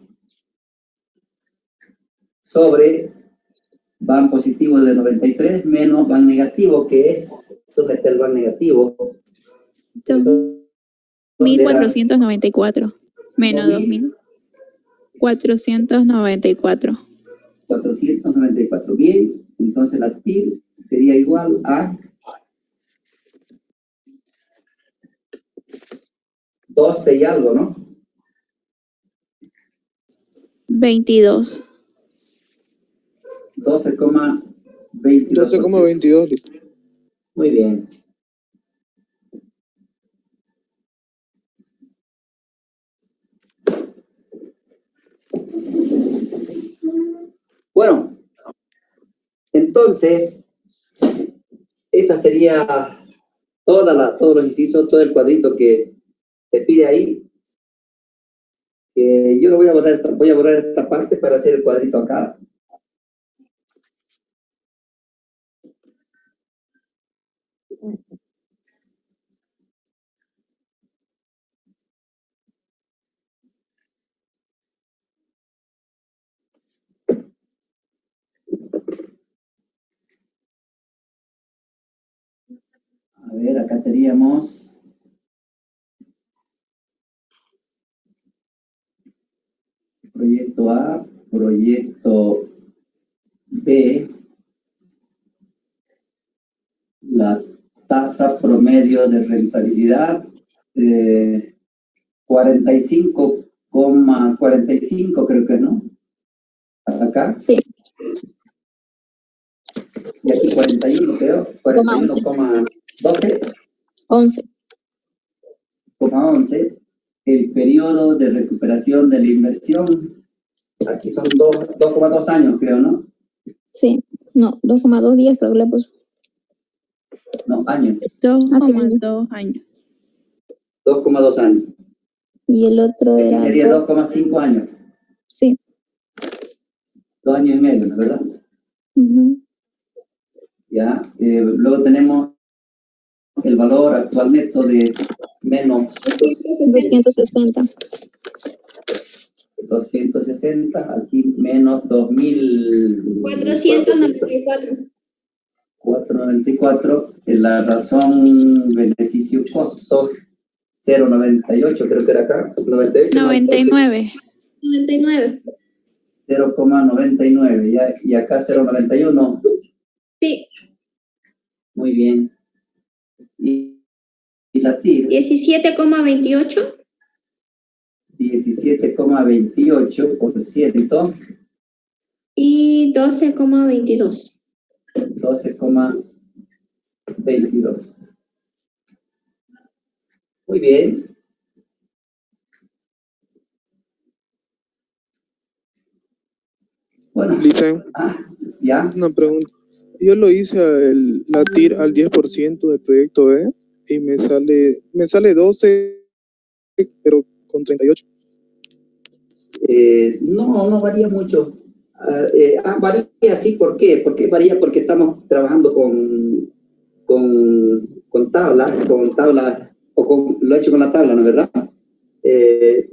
sobre BAN positivo de 93, menos BAN negativo, que es, ¿dónde está el BAN negativo? 2.494, menos 2.494. 494, bien, entonces la TIR sería igual a 12 y algo, ¿no? 22. 12,22. 12,22, listo. Muy bien. Bueno, entonces, esta sería todos los incisos, todo el cuadrito que se pide ahí. Yo lo voy a borrar esta parte para hacer el cuadrito acá. A ver, acá teníamos proyecto A, proyecto B, la tasa promedio de rentabilidad, 45,45 creo que, ¿no? Acá. Sí. Y aquí 41 creo, 41,12. 11. El periodo de recuperación de la inversión, aquí son 2,2 años creo, ¿no? Sí, no, 2,2 días creo que le puso. No, años. 2,2 años. 2,2 años. Y el otro Aquí era... sería 2,5 años. Sí. 2 años y medio, ¿no es verdad? Uh-huh. Ya, luego tenemos el valor actual neto de menos 260. 260, aquí menos 2.494. 494, la razón beneficio-costo, 0,98 creo que era acá, 98. 99. 99. 0,99, ¿ya? Y acá 0,91. Sí. Muy bien. ¿Y la TIR? 17,28. 17,28%. Y 12,22. 12,22. Muy bien. Bueno. Licen, ¿ya? una pregunta. Yo lo hice la TIR al 10% del proyecto B y me sale 12, pero con 38. No varía mucho. Varía, sí, ¿por qué? ¿Por qué varía? Porque estamos trabajando con tablas, lo he hecho con la tabla, ¿no es verdad?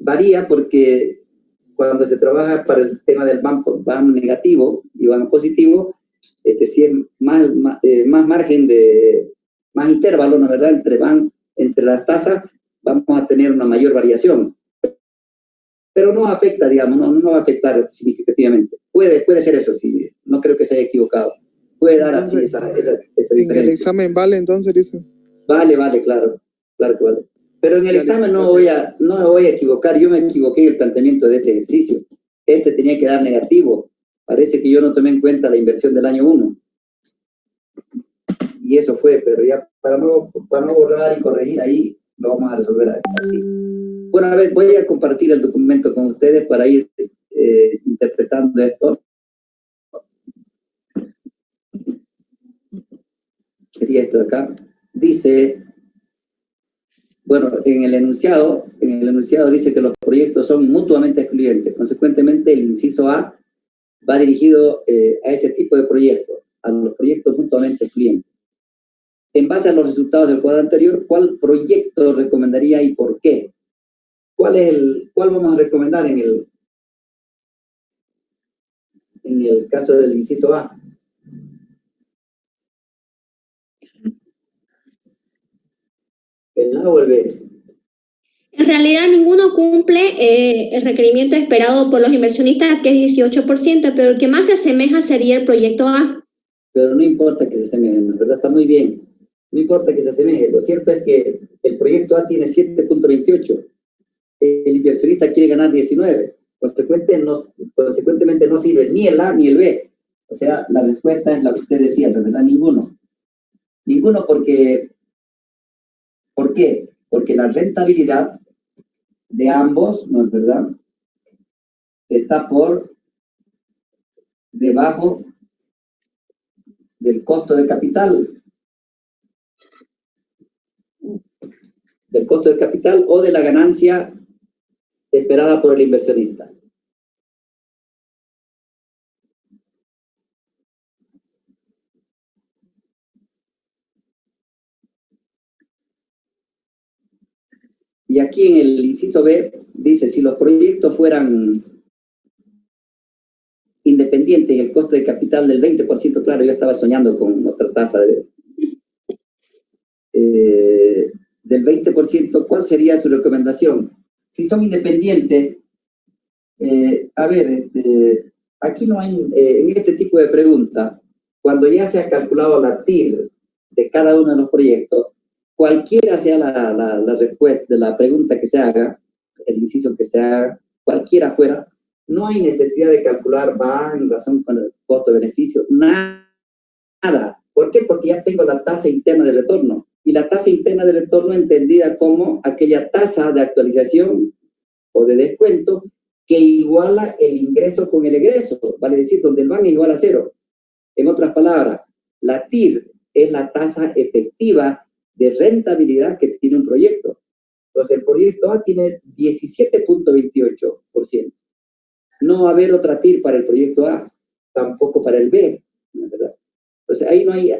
Varía porque cuando se trabaja para el tema del BAM negativo y BAM positivo, si es más margen más intervalo, ¿no es verdad? Entre las tasas, vamos a tener una mayor variación. Pero no afecta, digamos, no va a afectar significativamente. Puede ser eso, sí, no creo que se haya equivocado. Puede dar entonces, así esa diferencia. ¿En el examen vale entonces, dice? Vale, claro que vale. Pero en el examen no me voy a equivocar, yo me equivoqué en el planteamiento de este ejercicio. Este tenía que dar negativo. Parece que yo no tomé en cuenta la inversión del año 1. Y eso fue, pero ya para no borrar y corregir ahí, lo vamos a resolver así. Bueno, a ver, voy a compartir el documento con ustedes para ir interpretando esto. Sería esto de acá. Dice, bueno, en el enunciado dice que los proyectos son mutuamente excluyentes. Consecuentemente, el inciso A va dirigido a ese tipo de proyectos, a los proyectos mutuamente excluyentes. En base a los resultados del cuadro anterior, ¿cuál proyecto recomendaría y por qué? ¿Cuál vamos a recomendar en el caso del inciso A? ¿El A o el B? En realidad ninguno cumple el requerimiento esperado por los inversionistas, que es 18%, pero el que más se asemeja sería el proyecto A. Pero no importa que se asemeje, ¿no? ¿Verdad? Está muy bien. No importa que se asemeje. Lo cierto es que el proyecto A tiene 7.28. El inversionista quiere ganar 19. Consecuentemente no sirve ni el A ni el B. O sea, la respuesta es la que usted decía, ¿verdad? Ninguno. Ninguno porque... ¿Por qué? Porque la rentabilidad de ambos, ¿no es verdad?, está por debajo del costo de capital. Del costo de capital o de la ganancia esperada por el inversionista. Y aquí en el inciso B dice, si los proyectos fueran independientes y el costo de capital del 20%, claro, yo estaba soñando con otra tasa del 20%, ¿cuál sería su recomendación? Si son independientes, aquí no hay, en este tipo de preguntas, cuando ya se ha calculado la TIR de cada uno de los proyectos, cualquiera sea la respuesta de la pregunta que se haga, el inciso que se haga, cualquiera fuera, no hay necesidad de calcular en razón con el costo-beneficio, nada. ¿Por qué? Porque ya tengo la tasa interna de retorno. Y la tasa interna de retorno entendida como aquella tasa de actualización o de descuento que iguala el ingreso con el egreso, vale decir, donde el BAN es igual a 0. En otras palabras, la TIR es la tasa efectiva de rentabilidad que tiene un proyecto. Entonces, el proyecto A tiene 17.28%. No va a haber otra TIR para el proyecto A, tampoco para el B, ¿no es verdad? Entonces, ahí no hay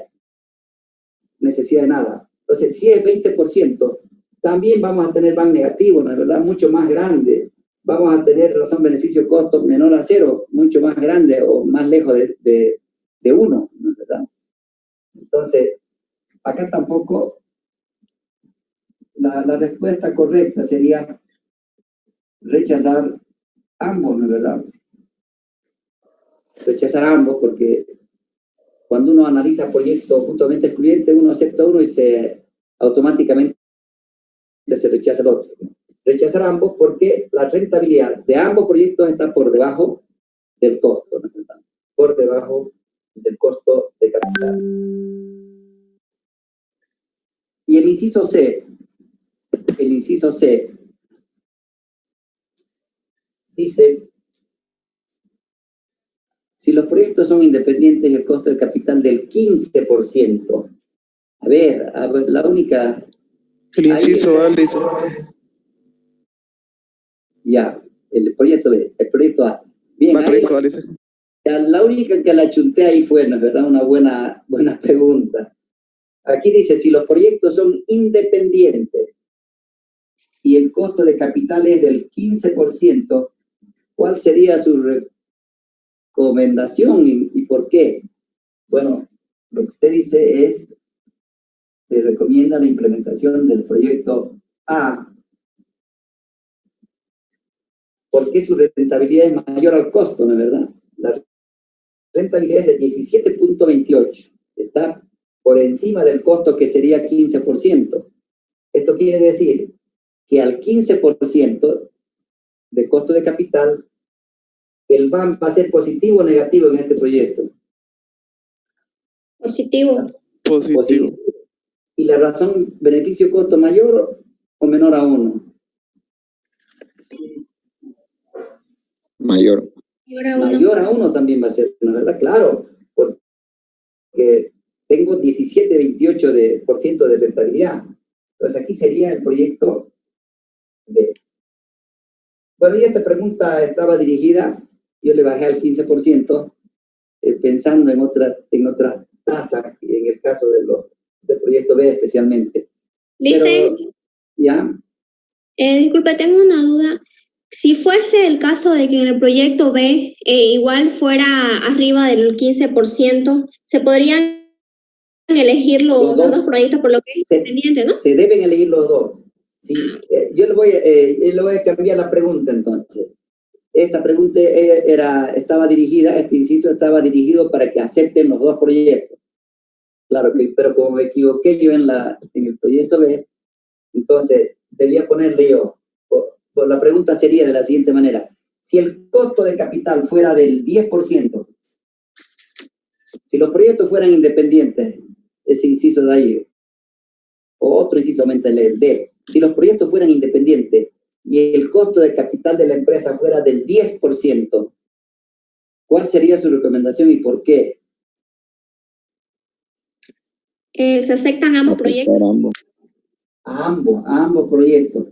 necesidad de nada. Entonces, si es 20%, también vamos a tener BAN negativo, ¿no es verdad? Mucho más grande. Vamos a tener razón beneficio-costo menor a 0, mucho más grande o más lejos de 1, ¿no es verdad? Entonces, acá tampoco la respuesta correcta sería rechazar ambos, ¿no es verdad? rechazar ambos, porque cuando uno analiza proyectos mutuamente excluyentes, uno acepta uno y automáticamente se rechaza el otro. Rechazar ambos porque la rentabilidad de ambos proyectos está por debajo del costo, ¿no? Por debajo del costo de capital. Y el inciso C dice: si los proyectos son independientes y el costo de capital del 15%, a ver, la única... El inciso A, dice. Ya, el proyecto B, el proyecto A. Bien, ahí, proyecto A, dice. la única que la chunté ahí fue, ¿no es verdad? Una buena pregunta. Aquí dice, si los proyectos son independientes y el costo de capital es del 15%, ¿cuál sería su recomendación y por qué? Bueno, lo que usted dice es, se recomienda la implementación del proyecto A porque su rentabilidad es mayor al costo, ¿no es verdad? La rentabilidad es de 17.28, está por encima del costo que sería 15%. Esto quiere decir que al 15% de costo de capital, el BAM va a ser positivo o negativo en este proyecto. Positivo. Positivo. ¿Y la razón beneficio-costo mayor o menor a 1? Mayor. Mayor a 1 también va a ser, ¿no es verdad? Claro, porque tengo 17,28% de rentabilidad. Entonces aquí sería el proyecto B. Bueno, y esta pregunta estaba dirigida, yo le bajé al 15%, pensando en otras tasas, en el caso del proyecto B especialmente. Licen, ¿ya? Disculpe, tengo una duda. Si fuese el caso de que en el proyecto B igual fuera arriba del 15%, ¿se podrían elegir los dos proyectos por lo que es independiente, no? Se deben elegir los dos. Sí, yo le voy a cambiar la pregunta entonces. Esta pregunta estaba dirigida, este inciso estaba dirigido para que acepten los dos proyectos. Claro que, pero como me equivoqué yo en el proyecto B, entonces debía ponerle yo. La pregunta sería de la siguiente manera: si el costo de capital fuera del 10%, si los proyectos fueran independientes, ese inciso de ahí, o otro inciso aumenta el D, si los proyectos fueran independientes y el costo de capital de la empresa fuera del 10%, ¿cuál sería su recomendación y por qué? ¿Se aceptan ambos proyectos? A ambos proyectos.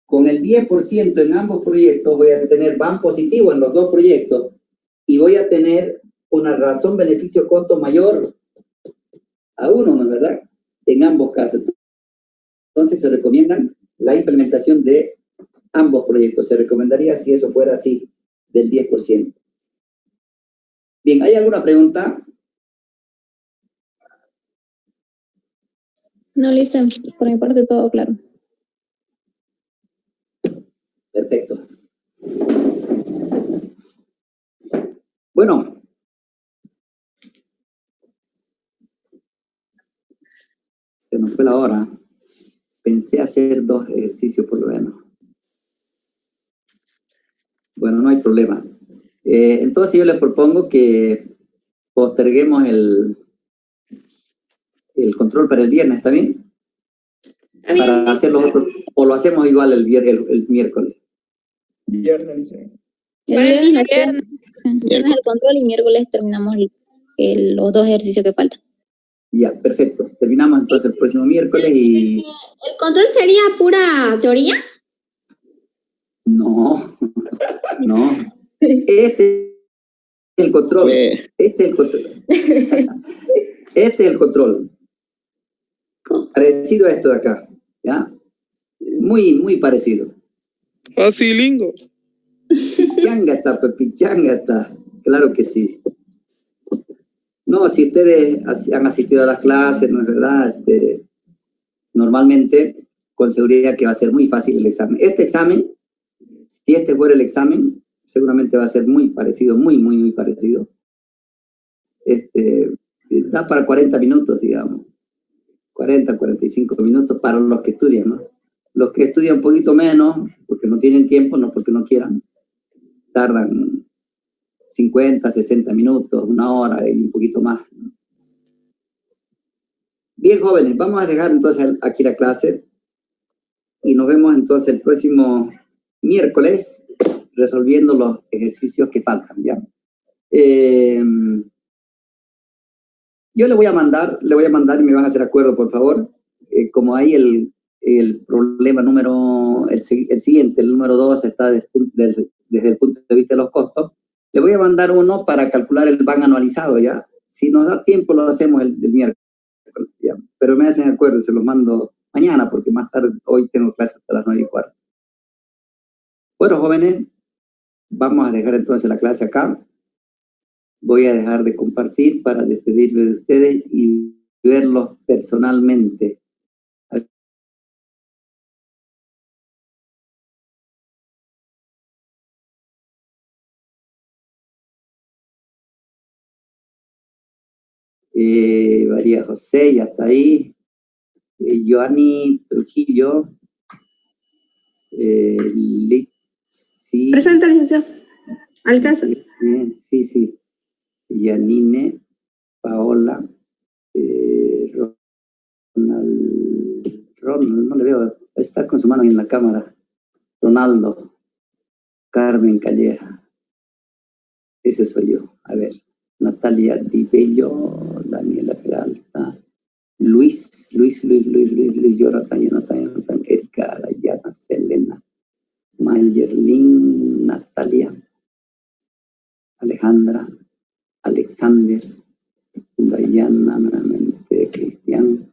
Con el 10% en ambos proyectos voy a tener BAM positivo en los dos proyectos y voy a tener una razón beneficio-costo mayor a 1, ¿no es verdad? En ambos casos. Entonces se recomiendan la implementación de ambos proyectos. Se recomendaría si eso fuera así, del 10%. Bien, ¿hay alguna pregunta? No, listo. Por mi parte todo claro. Perfecto. Bueno. Se nos fue la hora. Pensé hacer 2 ejercicios por lo menos. Bueno, no hay problema. Entonces yo les propongo que posterguemos el control para el viernes, ¿está bien? Para hacer los otros, o lo hacemos igual el miércoles. Viernes. Viernes el control y miércoles terminamos los 2 ejercicios que faltan. Ya, perfecto. Terminamos entonces el próximo miércoles y... ¿El control sería pura teoría? No. Este es el control. Este es el control. Parecido a esto de acá, ¿ya? Muy parecido. Facilingo. Pichanga está. Claro que sí. No, si ustedes han asistido a las clases, ¿no es verdad? Normalmente, con seguridad que va a ser muy fácil el examen. Este examen, si este fuera el examen, seguramente va a ser muy parecido, muy parecido. Da para 40 minutos, digamos. 40, 45 minutos para los que estudian, ¿no? Los que estudian un poquito menos, porque no tienen tiempo, no porque no quieran, tardan 50, 60 minutos, 1 hora y un poquito más, ¿no? Bien, jóvenes, vamos a dejar entonces aquí la clase y nos vemos entonces el próximo miércoles resolviendo los ejercicios que faltan, ¿ya? Yo le voy a mandar y me van a hacer acuerdo, por favor, como hay el problema el siguiente, el número 2 está desde el punto de vista de los costos, le voy a mandar uno para calcular el ban anualizado, ¿ya? Si nos da tiempo lo hacemos el miércoles, ¿ya? Pero me hacen acuerdo, se los mando mañana, porque más tarde, hoy tengo clase hasta las 9:15. Bueno, jóvenes, vamos a dejar entonces la clase acá. Voy a dejar de compartir para despedirme de ustedes y verlos personalmente. María José, ya está ahí. Joanny Trujillo. Sí. Presente, licenciado. Alcanza. Sí. Yanine, Paola, Ronald, no le veo, está con su mano en la cámara. Ronaldo, Carmen Calleja, ese soy yo. A ver, Natalia Di Bello, Daniela Peralta, Luis, Jonathan, Erika, Dayana, Selena, Mayerlin, Natalia, Alejandra, Alexander, Dayana, nuevamente, Cristian,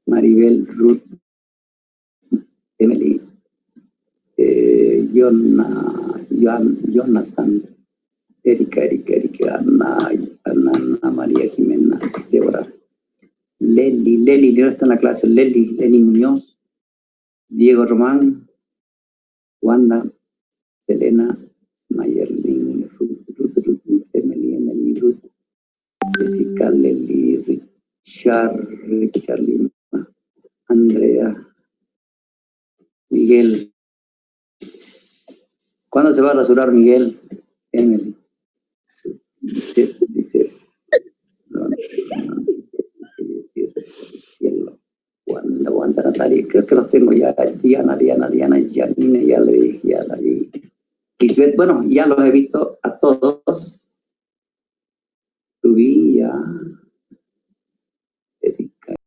Maribel, Ruth, Emily, Jonathan, Erika, Ana María Jimena, Débora, Leli, no está en la clase, Leli Muñoz, Diego Román, Wanda, Selena, Mayerlin, Ruth, Emily, Ruth, Jessica, Leli, Richard Lima, Andrea, Miguel. ¿Cuándo se va a rasurar Miguel? Emily. Dice Wanda, Natalia, creo que los tengo ya. Diana, Janine, ya la vi. Lisbeth, bueno, ya los he visto a todos.